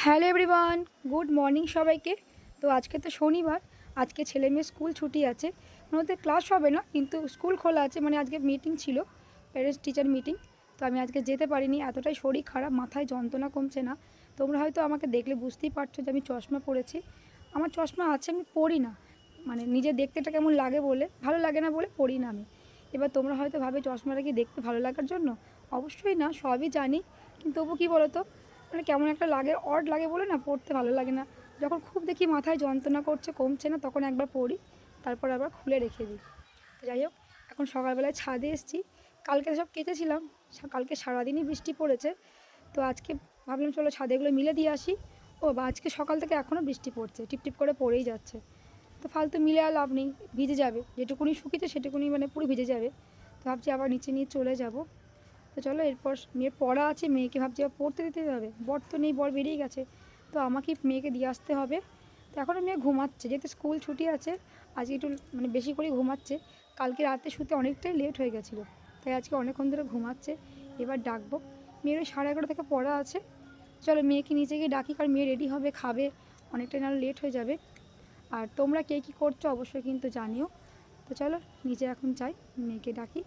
Hello everyone, good morning সবাইকে। তো আজকে তো শনিবার, আজকে ছেলে মেয়ে স্কুল ছুটি আছে, ওদের ক্লাস হবে না কিন্তু স্কুল খোলা আছে। মানে আজকে মিটিং ছিল, প্যারেন্টস টিচার মিটিং। তো আমি আজকে যেতে পারিনি, এতটাই শরীর খারাপ, মাথায় যন্ত্রণা কমছে না। তোমরা হয়তো আমাকে দেখলে বুঝতেই পারছো যে আমি চশমা পরেছি। আমার চশমা আছে, আমি পরি না, মানে নিজে দেখতেটা কেমন লাগে বলে, ভালো লাগে না বলে পরি না আমি। এবার তোমরা হয়তো ভাবে চশমাটা কি দেখতে ভালো লাগার জন্য, অবশ্যই না, সবই জানি। কিন্তু তবু কী বলো তো, মানে কেমন একটা লাগে, অড লাগে বলে না, পড়তে ভালো লাগে না। যখন খুব দেখি মাথায় যন্ত্রণা করছে, কমছে না, তখন একবার পড়ি, তারপর আবার খুলে রেখে দিই। তো যাই হোক, এখন সকালবেলায় ছাদে এসেছি। কালকে সব কেচেছিলাম, কালকে সারাদিনই বৃষ্টি পড়েছে। তো আজকে ভাবলাম চলো ছাদেগুলো মিলে দিয়ে আসি। ও বা, আজকে সকাল থেকে এখনও বৃষ্টি পড়ছে, টিপটিপ করে পড়েই যাচ্ছে। তো ফালতু মিলে আর লাভ নেই, ভিজে যাবে, যেটুকুনি শুকিয়েছে সেটুকুনি মানে পুরো ভিজে যাবে। তো ভাবছি আবার নিচে নিয়ে চলে যাব। তো চলো, এরপর মেয়ের পড়া আছে, মেয়েকে ভাবছি আবার পড়তে দিতে হবে। বর তো নেই, বর বেরিয়ে গেছে, তো আমাকেই মেয়েকে দিয়ে আসতে হবে। তো এখনও মেয়ে ঘুমাচ্ছে, যেহেতু স্কুল ছুটি আছে, আজকে একটু মানে বেশি করেই ঘুমাচ্ছে। কালকে রাতে শুতে অনেকটাই লেট হয়ে গেছিলো, তাই আজকে অনেকক্ষণ ধরে ঘুমাচ্ছে। এবার ডাকবো, মেয়ের ওই 11:30 থেকে পড়া আছে। চলো মেয়েকে নিচে গিয়ে ডাকি, কারণ মেয়ে রেডি হবে, খাবে, অনেকটাই নাহলে লেট হয়ে যাবে। আর তোমরা কে কী করছো অবশ্যই কিন্তু জানিও। তো চলো নিচে এখন যাই, মেয়েকে ডাকি।